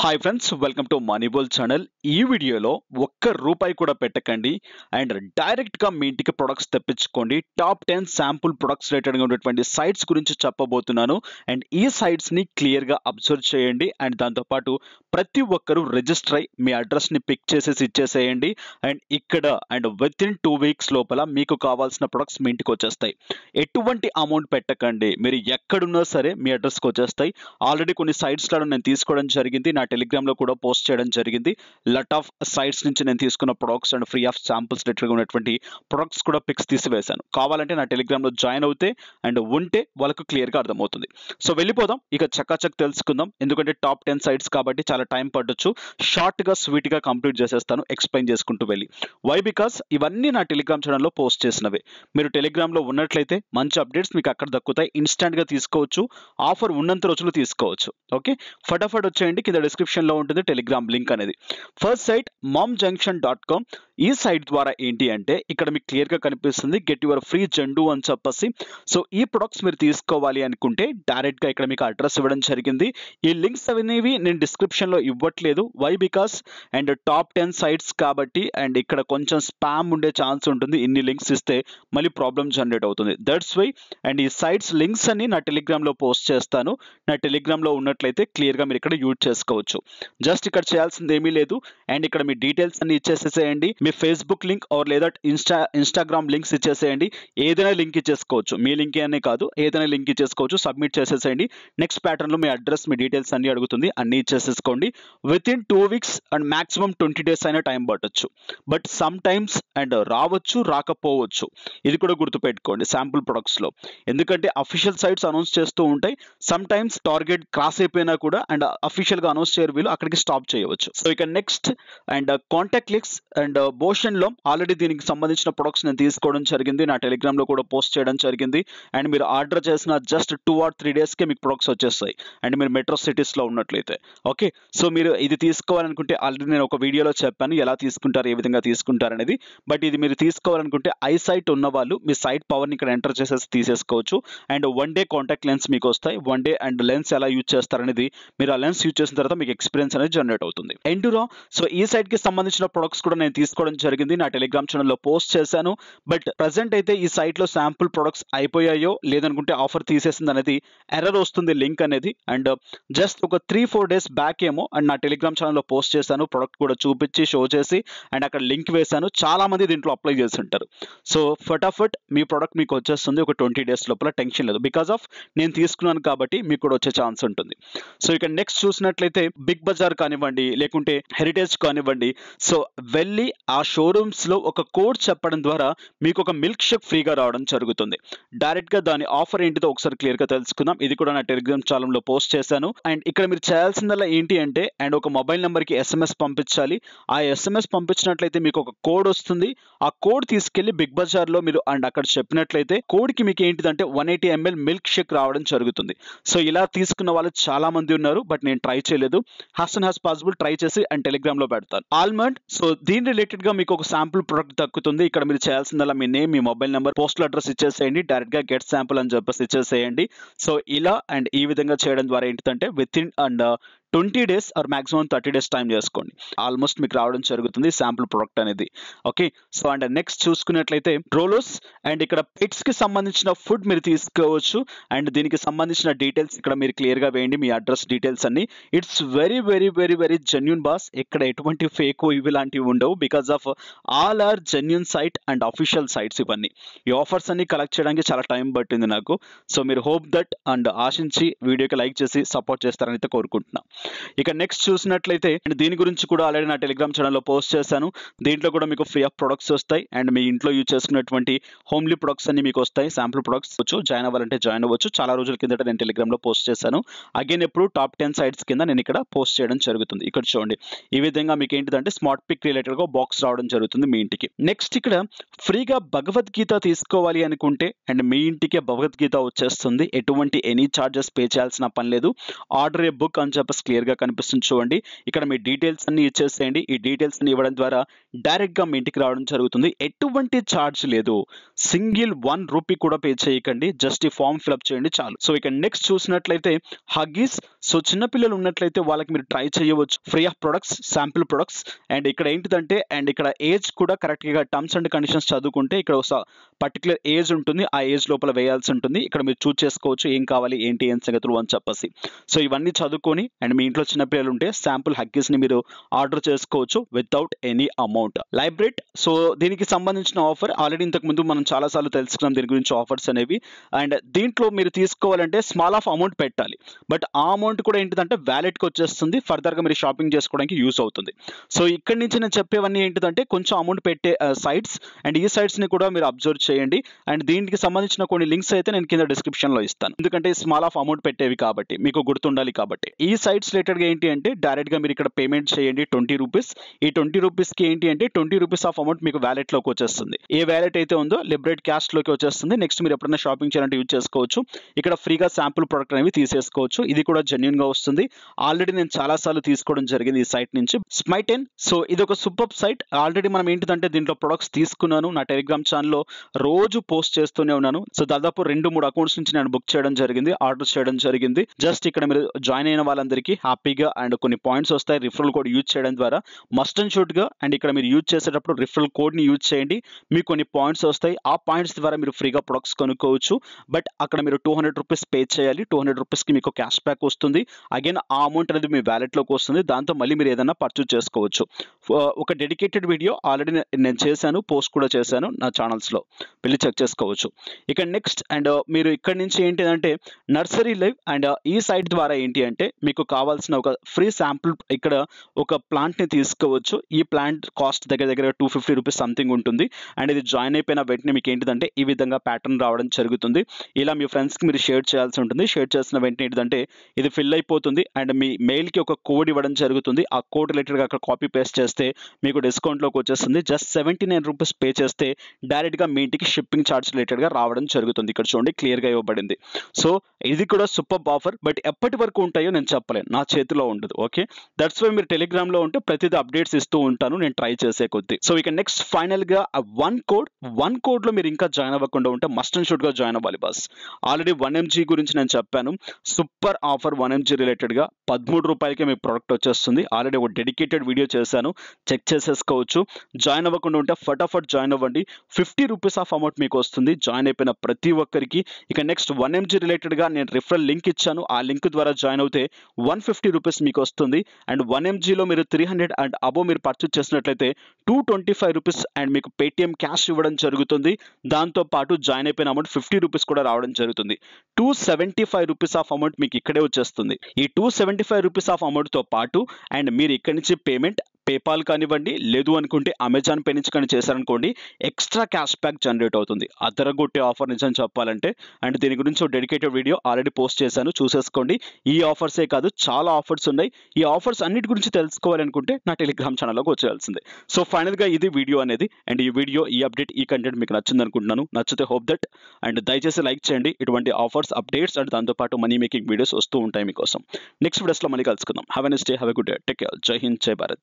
Hi friends, welcome to moneyball channel. ఈ వీడియోలో ఒక్క రూపాయి కూడా పెట్టకండి అండ్ డైరెక్ట్గా మీ ఇంటికి ప్రొడక్ట్స్ తెప్పించుకోండి. టాప్ 10 శాంపుల్ ప్రొడక్ట్స్ రిలేటెడ్గా ఉన్నటువంటి సైట్స్ గురించి చెప్పబోతున్నాను. అండ్ ఈ సైట్స్ని క్లియర్గా అబ్జర్వ్ చేయండి. అండ్ దాంతోపాటు ప్రతి ఒక్కరూ రిజిస్టర్ అయ్యి మీ అడ్రస్ని పిక్ చేసేసి ఇచ్చేసేయండి. అండ్ ఇక్కడ విత్ ఇన్ 2 వీక్స్ లోపల మీకు కావాల్సిన ప్రొడక్ట్స్ మీ ఇంటికి వచ్చేస్తాయి. ఎటువంటి అమౌంట్ పెట్టకండి, మీరు ఎక్కడున్నా సరే మీ అడ్రస్కి వచ్చేస్తాయి. ఆల్రెడీ కొన్ని సైట్స్లో నేను తీసుకోవడం జరిగింది, నా టెలిగ్రామ్లో కూడా పోస్ట్ చేయడం జరిగింది. లట్ ఆఫ్ సైట్స్ నుంచి నేను తీసుకున్న products and free of samples రిలేటెడ్గా ఉన్నటువంటి ప్రొడక్ట్స్ కూడా పిక్స్ తీసివేశాను. కావాలంటే నా టెలిగ్రామ్లో జాయిన్ అవుతే అండ్ ఉంటే వాళ్ళకు క్లియర్గా అర్థమవుతుంది. సో వెళ్ళిపోదాం, ఇక చకాచక్ తెలుసుకుందాం. ఎందుకంటే టాప్ 10 సైట్స్ కాబట్టి చాలా టైం పట్టొచ్చు. షార్ట్గా స్వీట్గా కంప్లీట్ చేసేస్తాను ఎక్స్ప్లెయిన్ చేసుకుంటూ వెళ్ళి. వై? బికాస్ ఇవన్నీ నా టెలిగ్రామ్ ఛానల్లో పోస్ట్ చేసినవే. మీరు టెలిగ్రామ్లో ఉన్నట్లయితే మంచి అప్డేట్స్ మీకు అక్కడ దక్కుతాయి. ఇన్స్టాంట్గా తీసుకోవచ్చు, ఆఫర్ ఉన్నంత రోజులు తీసుకోవచ్చు. ఓకే, ఫటాఫట్ వచ్చేయండి. కింద డిస్క్రిప్షన్లో ఉంటుంది టెలిగ్రామ్ లింక్ అనేది. First sight momjunction.com. ఈ సైట్ ద్వారా ఏంటి అంటే ఇక్కడ మీకు క్లియర్గా కనిపిస్తుంది గెట్ యువర్ ఫ్రీ జెండు అని చెప్పేసి. సో ఈ ప్రొడక్ట్స్ మీరు తీసుకోవాలి అనుకుంటే డైరెక్ట్గా ఇక్కడ మీకు అడ్రస్ ఇవ్వడం జరిగింది. ఈ లింక్స్ అనేవి నేను డిస్క్రిప్షన్లో ఇవ్వట్లేదు. వై? బికాస్ టాప్ 10 సైట్స్ కాబట్టి అండ్ ఇక్కడ కొంచెం స్పామ్ ఉండే ఛాన్స్ ఉంటుంది. ఇన్ని లింక్స్ ఇస్తే మళ్ళీ ప్రాబ్లమ్ జనరేట్ అవుతుంది. That's why. అండ్ ఈ సైట్స్ లింక్స్ అన్ని నా టెలిగ్రామ్లో పోస్ట్ చేస్తాను. నా టెలిగ్రామ్లో ఉన్నట్లయితే క్లియర్గా మీరు ఇక్కడ యూజ్ చేసుకోవచ్చు. జస్ట్ ఇక్కడ చేయాల్సింది ఏమీ లేదు. అండ్ ఇక్కడ మీ డీటెయిల్స్ అన్ని ఇచ్చేసేయండి. మీ ఫేస్బుక్ లింక్ ఆర్ లేదా ఇన్స్టాగ్రామ్ లింక్స్ ఇచ్చేసేయండి. ఏదైనా లింక్ ఇచ్చేసుకోవచ్చు, మీ లింక్ అనే కాదు, ఏదైనా లింక్ ఇచ్చేసుకోవచ్చు. సబ్మిట్ చేసేసేయండి. నెక్స్ట్ ప్యాటర్న్లో మీ అడ్రస్, మీ డీటెయిల్స్ అన్ని అడుగుతుంది, అన్ని ఇచ్చేసేసుకోండి. Within 2 weeks and maximum 20 days అయినా టైం పట్టొచ్చు. బట్ సమ్ టైమ్స్ అండ్ రావచ్చు, రాకపోవచ్చు. ఇది కూడా గుర్తుపెట్టుకోండి శాంపుల్ ప్రొడక్ట్స్లో. ఎందుకంటే అఫీషియల్ సైట్స్ అనౌన్స్ చేస్తూ ఉంటాయి. సమ్ టైమ్స్ టార్గెట్ క్రాస్ అయిపోయినా కూడా అండ్ అఫీషియల్గా అనౌన్స్ చేయరు వీళ్ళు, అక్కడికి స్టాప్ చేయవచ్చు. సో ఇక నెక్స్ట్ కాంటాక్ట్ లింక్స్ అండ్ బోషన్లో ఆల్రెడీ దీనికి సంబంధించిన ప్రొడక్ట్స్ నేను తీసుకోవడం జరిగింది. నా టెలిగ్రామ్లో కూడా పోస్ట్ చేయడం జరిగింది. అండ్ మీరు ఆర్డర్ చేసిన జస్ట్ 2 or 3 డేస్కే మీకు ప్రొడక్ట్స్ వచ్చేస్తాయి. అండ్ మీరు మెట్రో సిటీస్లో ఉన్నట్లయితే. ఓకే, సో మీరు ఇది తీసుకోవాలనుకుంటే ఆల్రెడీ నేను ఒక వీడియోలో చెప్పాను ఎలా తీసుకుంటారు, ఏ విధంగా తీసుకుంటారు అనేది. బట్ ఇది మీరు తీసుకోవాలనుకుంటే ఐ సైట్ ఉన్న వాళ్ళు మీ సైట్ పవర్ని ఇక్కడ ఎంటర్ చేసేసి తీసేసుకోవచ్చు. అండ్ 1 డే కాంటాక్ట్ లెన్స్ మీకు వస్తాయి. 1 డే అండ్ లెన్స్ ఎలా యూజ్ చేస్తారనేది మీరు ఆ లెన్స్ యూజ్ చేసిన తర్వాత మీకు ఎక్స్పీరియన్స్ అనేది జనరేట్ అవుతుంది. ఎండురో. సో ఈ సైట్కి సంబంధించిన ప్రొడక్ట్స్ కూడా నేను తీసుకోవడం జరిగింది, నా టెలిగ్రామ్ ఛానల్లో పోస్ట్ చేశాను. బట్ ప్రజెంట్ అయితే ఈ సైట్లో శాంపుల్ ప్రొడక్ట్స్ అయిపోయాయో లేదనుకుంటే ఆఫర్ తీసేసింది అనేది ఎర్రర్ వస్తుంది లింక్ అనేది. అండ్ జస్ట్ ఒక 3-4 డేస్ బ్యాక్ ఏమో అండ్ నా టెలిగ్రామ్ ఛానల్లో పోస్ట్ చేశాను, ప్రొడక్ట్ కూడా చూపించి షో చేసి అండ్ అక్కడ లింక్ వేశాను. చాలా మంది దీంట్లో అప్లై చేసి ఉంటారు. సో ఫటాఫట్ మీ ప్రొడక్ట్ మీకు వచ్చేస్తుంది ఒక 20 డేస్ లోపల. టెన్షన్ లేదు, బికాస్ ఆఫ్ నేను తీసుకున్నాను కాబట్టి మీకు కూడా వచ్చే ఛాన్స్ ఉంటుంది. సో ఇక నెక్స్ట్ చూసినట్లయితే బిగ్ బజార్ కానివ్వండి, లేకుంటే హెరిటేజ్ కానివ్వండి. సో వెళ్ళి ఆ షోరూమ్స్ లో ఒక కోడ్ చెప్పడం ద్వారా మీకు ఒక మిల్క్ షేక్ ఫ్రీగా రావడం జరుగుతుంది. డైరెక్ట్ గా దాని ఆఫర్ ఏంటిదో ఒకసారి క్లియర్ గా తెలుసుకుందాం. ఇది కూడా నా టెలిగ్రామ్ ఛానల్ లో పోస్ట్ చేశాను. అండ్ ఇక్కడ మీరు చేయాల్సిందల్లా ఏంటి అంటే అండ్ ఒక మొబైల్ నెంబర్ కి SMS పంపించాలి. ఆ SMS పంపించినట్లయితే మీకు ఒక కోడ్ వస్తుంది. ఆ కోడ్ తీసుకెళ్లి బిగ్ బజార్ లో మీరు అండ్ అక్కడ చెప్పినట్లయితే కోడ్ కి మీకు ఏంటిదంటే 180 ml మిల్క్ షేక్ రావడం జరుగుతుంది. సో ఇలా తీసుకున్న వాళ్ళు చాలా మంది ఉన్నారు, బట్ నేను ట్రై చేయలేదు. హాసన్ హాస్ పాసిబుల్ ట్రై చేసి అండ్ టెలిగ్రామ్ లో పెడతాను. ఆల్మండ్. సో దీని రిలేటెడ్ గా మీకు ఒక శాంపుల్ ప్రొడక్ట్ దక్కుతుంది. ఇక్కడ మీరు చేయాల్సిందల్లా మీ నేమ్, మీ మొబైల్ నెంబర్, పోస్టల్ అడ్రస్ ఇచ్చేసేయండి. డైరెక్ట్ గా గెట్ శాంపుల్ అని చెప్పేసి ఇచ్చేసేయండి. సో ఇలా అండ్ ఈ విధంగా చేయడం ద్వారా ఏంటంటే with in 20 days or maximum 30 days time చేసుకోండి. ఆల్మోస్ట్ మీకు రావడం జరుగుతుంది శాంపుల్ ప్రొడక్ట్ అనేది. ఓకే, సో అండ్ నెక్స్ట్ చూసుకున్నట్లయితే రోలోస్. అండ్ ఇక్కడ పెట్స్ కి సంబంధించిన ఫుడ్ మీరు తీసుకోవచ్చు. అండ్ దీనికి సంబంధించిన డీటెయిల్స్ ఇక్కడ మీరు క్లియర్ గా వేయండి, మీ అడ్రస్ డీటెయిల్స్ అన్ని. It's very very very very genuine boss. ఇక్కడ ఎటువంటి ఫేక్ ఇవి లాంటివి ఉండవు. Because of all are genuine site and official sites ఇవన్నీ. ఈ ఆఫర్స్ అన్ని కలెక్ట్ చేయడానికి చాలా టైం పట్టింది నాకు. సో మీరు హోప్ దట్ అండ్ ఆశించి వీడియోకి లైక్ చేసి సపోర్ట్ చేస్తారని అయితే కోరుకుంటున్నాను. ఇక నెక్స్ట్ చూసినట్లయితే దీని గురించి కూడా ఆల్రెడీ నా టెలిగ్రామ్ ఛానల్లో పోస్ట్ చేశాను. దీంట్లో కూడా మీకు ఫ్రీ ఆఫ్ ప్రొడక్ట్స్ వస్తాయి. అండ్ మీ ఇంట్లో యూజ్ చేసుకున్నటువంటి హోమ్లీ ప్రొడక్ట్స్ అన్ని మీకు వస్తాయి. శాంపుల్ ప్రొడక్ట్స్ వచ్చు. జాయిన్ అవ్వాలంటే జాయిన్ అవ్వచ్చు. చాలా రోజుల కిందట నేను టెలిగ్రామ్లో పోస్ట్ చేశాను. అగైన్ ఎప్పుడు టాప్ 10 సైట్స్ కింద నేను ఇక్కడ పోస్ట్ చేయడం జరుగుతుంది. ఇక్కడ చూడండి, ఈ విధంగా మీకు ఏంటిదంటే స్మార్ట్ పిక్ రిలేటెడ్గా బాక్స్ రావడం జరుగుతుంది మీ ఇంటికి. నెక్స్ట్ ఇక్కడ ఫ్రీగా భగవద్గీత తీసుకోవాలి అనుకుంటే అండ్ మీ ఇంటికే భగవద్గీత వచ్చేస్తుంది. ఎటువంటి ఎనీ చార్జెస్ పే చేయాల్సిన పని లేదు. ఆర్డర్ ఏ బుక్ అని చెప్పేసి క్లియర్గా కనిపిస్తుంది చూడండి. ఇక్కడ మీ డీటెయిల్స్ అన్ని ఇచ్చేసేయండి. ఈ డీటెయిల్స్ అన్ని ఇవ్వడం ద్వారా డైరెక్ట్గా మీ ఇంటికి రావడం జరుగుతుంది. ఎటువంటి ఛార్జ్ లేదు. సింగిల్ 1 రూపీ కూడా పే చేయకండి. జస్ట్ ఈ ఫామ్ ఫిల్అప్ చేయండి చాలు. సో ఇక నెక్స్ట్ చూసినట్లయితే హగ్గీస్. సో చిన్నపిల్లలు ఉన్నట్లయితే వాళ్ళకి మీరు ట్రై చేయవచ్చు. Free of products, sample products. And ఇక్కడ ఏంటిదంటే ఇక్కడ ఏజ్ కూడా కరెక్ట్గా టర్మ్స్ అండ్ కండిషన్స్ చదువుకుంటే ఇక్కడ ఒక పర్టికులర్ ఏజ్ ఉంటుంది. ఆ ఏజ్ లోపల వేయాల్సి ఉంటుంది. ఇక్కడ మీరు చూస్ చేసుకోవచ్చు ఏం కావాలి, ఏంటి, ఏం సంగతులు అని చెప్పేసి. సో ఇవన్నీ చదువుకొని అండ్ మీ ఇంట్లో చిన్నపిల్లలు ఉంటే శాంపుల్ హగ్గీస్ని మీరు ఆర్డర్ చేసుకోవచ్చు వితౌట్ ఎనీ అమౌంట్. లైబ్రేట్. సో దీనికి సంబంధించిన ఆఫర్ ఆల్రెడీ ఇంతకు ముందు మనం చాలాసార్లు తెలుసుకున్నాం దీని గురించి ఆఫర్స్ అనేవి. అండ్ దీంట్లో మీరు తీసుకోవాలంటే స్మాల్ ఆఫ్ అమౌంట్ పెట్టాలి. బట్ ఆ అమౌంట్ కూడా ఏంటిదంటే వ్యాలెట్కి వచ్చేస్తుంది. ఫర్దర్గా మీరు షాపింగ్ చేసుకోవడానికి యూస్ అవుతుంది. సో ఇక్కడి నుంచి నేను చెప్పేవన్నీ ఏంటిదంటే కొంచెం అమౌంట్ పెట్టే సైట్స్. అండ్ ఈ సైట్స్ని కూడా మీరు అబ్జర్వ్ చేయండి. అండ్ దీనికి సంబంధించిన కొన్ని లింక్స్ అయితే నేను కింద డిస్క్రిప్షన్లో ఇస్తాను. ఎందుకంటే స్మాల్ ఆఫ్ అమౌంట్ పెట్టేవి కాబట్టి మీకు గుర్తుండాలి కాబట్టి. ఈ సైట్స్ రిలేటెడ్గా ఏంటి అంటే డైరెక్ట్గా మీరు ఇక్కడ పేమెంట్ చేయండి 20 రూపీస్. ఈ 20 రూపీస్కి ఏంటి అంటే 20 రూపీస్ ఆఫ్ అమౌంట్ మీకు వ్యాలెట్లోకి వచ్చేస్తుంది. ఏ వ్యాలెట్ అయితే ఉందో లిబరేట్ క్యాష్లోకి వచ్చేస్తుంది. నెక్స్ట్ మీరు ఎప్పుడైనా షాపింగ్ చేయాలంటే యూజ్ చేసుకోవచ్చు. ఇక్కడ ఫ్రీగా శాంపుల్ ప్రొడక్ట్ అనేవి తీసేసుకోవచ్చు. ఇది కూడా జెన్యూన్గా వస్తుంది. ఆల్రెడీ నేను చాలాసార్లు తీసుకోవడం జరిగింది ఈ సైట్ నుంచి. స్మైటెన్. సో ఇది ఒక సూపర్ సైట్. ఆల్రెడీ మనం ఏంటిదంటే దీంట్లో ప్రొడక్ట్స్ తీసుకున్నాను. నా టెలిగ్రామ్ ఛానల్లో రోజు పోస్ట్ చేస్తూనే ఉన్నాను. సో దాదాపు 2-3 అకౌంట్స్ నుంచి నేను బుక్ చేయడం జరిగింది, ఆర్డర్ చేయడం జరిగింది. జస్ట్ ఇక్కడ మీరు జాయిన్ అయిన వాళ్ళందరికీ హ్యాపీగా అండ్ కొన్ని పాయింట్స్ వస్తాయి. రిఫరల్ కోడ్ యూజ్ చేయడం ద్వారా మస్ట్ అండ్ షుడ్గా. అండ్ ఇక్కడ మీరు యూజ్ చేసేటప్పుడు రిఫరల్ కోడ్ని యూజ్ చేయండి. మీకు కొన్ని పాయింట్స్ వస్తాయి. ఆ పాయింట్స్ ద్వారా మీరు ఫ్రీగా ప్రొడక్ట్స్ కొనుక్కోవచ్చు. బట్ అక్కడ మీరు 200 రూపీస్ పే చేయాలి. 200 రూపీస్కి మీకు క్యాష్ బ్యాక్ వస్తుంది. అగైన్ ఆ అమౌంట్ అనేది మీ వ్యాలెట్లోకి వస్తుంది. దాంతో మళ్ళీ మీరు ఏదైనా పర్చేజ్ చేసుకోవచ్చు. ఒక డెడికేటెడ్ వీడియో ఆల్రెడీ నేను చేశాను, పోస్ట్ కూడా చేశాను నా ఛానల్స్లో, వెళ్ళి చెక్ చేసుకోవచ్చు. ఇక నెక్స్ట్ అండ్ మీరు ఇక్కడ నుంచి ఏంటి అంటే నర్సరీ లైవ్. అండ్ ఈ సైట్ ద్వారా ఏంటి అంటే మీకు కావాల్సిన ఒక ఫ్రీ శాంపుల్ ఇక్కడ ఒక ప్లాంట్ని తీసుకోవచ్చు. ఈ ప్లాంట్ కాస్ట్ దగ్గర 250 రూపీస్ సంథింగ్ ఉంటుంది. అండ్ ఇది జాయిన్ అయిపోయిన వెంటనే మీకు ఏంటిదంటే ఈ విధంగా ప్యాటర్న్ రావడం జరుగుతుంది. ఇలా మీ ఫ్రెండ్స్కి మీరు షేర్ చేయాల్సి ఉంటుంది. షేర్ చేసిన వెంటనే ఏంటిదంటే ఇది ఫిల్ అయిపోతుంది. అండ్ మీ మెయిల్కి ఒక కోడ్ ఇవ్వడం జరుగుతుంది. ఆ కోడ్ రిలేటెడ్గా అక్కడ కాపీ పేస్ట్ చేస్తే మీకు డిస్కౌంట్లోకి వచ్చేస్తుంది. జస్ట్ 79 రూపీస్ పే చేస్తే డైరెక్ట్గా మీ ఇంటికి షిప్పింగ్ ఛార్జ్ రిలేటెడ్గా రావడం జరుగుతుంది. ఇక్కడ చూడండి క్లియర్గా ఇవ్వబడింది. సో ఇది కూడా సూపర్ ఆఫర్. బట్ ఎప్పటి వరకు ఉంటాయో నేను చెప్పలేను, నా చేతిలో ఉండదు. ఓకే, దట్స్ వై మీరు టెలిగ్రామ్లో ఉంటే ప్రతిదీ అప్డేట్స్ ఇస్తూ ఉంటాను నేను ట్రై చేసే కొద్దీ. సో ఇక నెక్స్ట్ ఫైనల్గా వన్ కోడ్లో మీరు ఇంకా జాయిన్ అవ్వకుండా ఉంటే మస్ట్ అండ్ షుడ్గా జాయిన్ అవ్వాలి బాస్. ఆల్రెడీ 1mg గురించి నేను చెప్పాను. సూపర్ ఆఫర్ 1mg రిలేటెడ్గా 13 రూపాయలకే మీ ప్రోడక్ట్ వచ్చేస్తుంది. ఆల్రెడీ ఒక డెడికేటెడ్ వీడియో చేశాను, చెక్ చేసేసుకోవచ్చు. జాయిన్ అవ్వకుండా ఉంటే ఫటాఫట్ జాయిన్ అవ్వండి. 50 రూపీస్ ఆఫ్ అమౌంట్ మీకు వస్తుంది జాయిన్ అయిపోయిన ప్రతి ఒక్కరికి. ఇక నెక్స్ట్ 1mg రిలేటెడ్గా నేను రిఫరల్ లింక్ ఇచ్చాను. ఆ లింక్ ద్వారా జాయిన్ అవుతే 150 రూపీస్ మీకు వస్తుంది. అండ్ 1mgలో మీరు 300 అండ్ అబో మీరు పర్చేజ్ చేసినట్లయితే 225 రూపీస్ అండ్ మీకు పేటిఎం క్యాష్ ఇవ్వడం జరుగుతుంది. దాంతో పాటు జాయిన్ అయిపోయిన అమౌంట్ 50 రూపీస్ కూడా రావడం జరుగుతుంది. 275 రూపీస్ ఆఫ్ అమౌంట్ మీకు ఇక్కడే వచ్చేస్తుంది. ఈ 275 రూపీస్ ఆఫ్ అమౌంట్తో పాటు అండ్ మీరు ఇక్కడి నుంచి పేమెంట్ పేపాల్ కానివ్వండి, లేదు అనుకుంటే అమెజాన్ పే నుంచి కానీ చేశారనుకోండి ఎక్స్ట్రా క్యాష్ బ్యాక్ జనరేట్ అవుతుంది. అదరగొట్టే ఆఫర్ నిజం చెప్పాలంటే. అండ్ దీని గురించి ఒక డెడికేటెడ్ వీడియో ఆల్రెడీ పోస్ట్ చేశాను, చూసేసుకోండి. ఈ ఆఫర్సే కాదు చాలా ఆఫర్స్ ఉన్నాయి. ఈ ఆఫర్స్ అన్నిటి గురించి తెలుసుకోవాలనుకుంటే నా టెలిగ్రామ్ ఛానల్లోకి వచ్చేయాల్సిందే. సో ఫైనల్గా ఇది వీడియో అనేది. అండ్ ఈ వీడియో, ఈ అప్డేట్, ఈ కంటెంట్ మీకు నచ్చింది అనుకుంటున్నాను. నచ్చితే హోప్ దట్. అండ్ దయచేసి లైక్ చేయండి. ఇటువంటి ఆఫర్స్, అప్డేట్స్ అండ్ దాంతోపాటు మనీ మేకింగ్ వీడియోస్ వస్తూ ఉంటాయి మీకోసం. నెక్స్ట్ వీడియోస్లో మళ్ళీ కలుసుకుందాం. Have a nice day, have a good day, take care. జై హింద్, జై భారత్.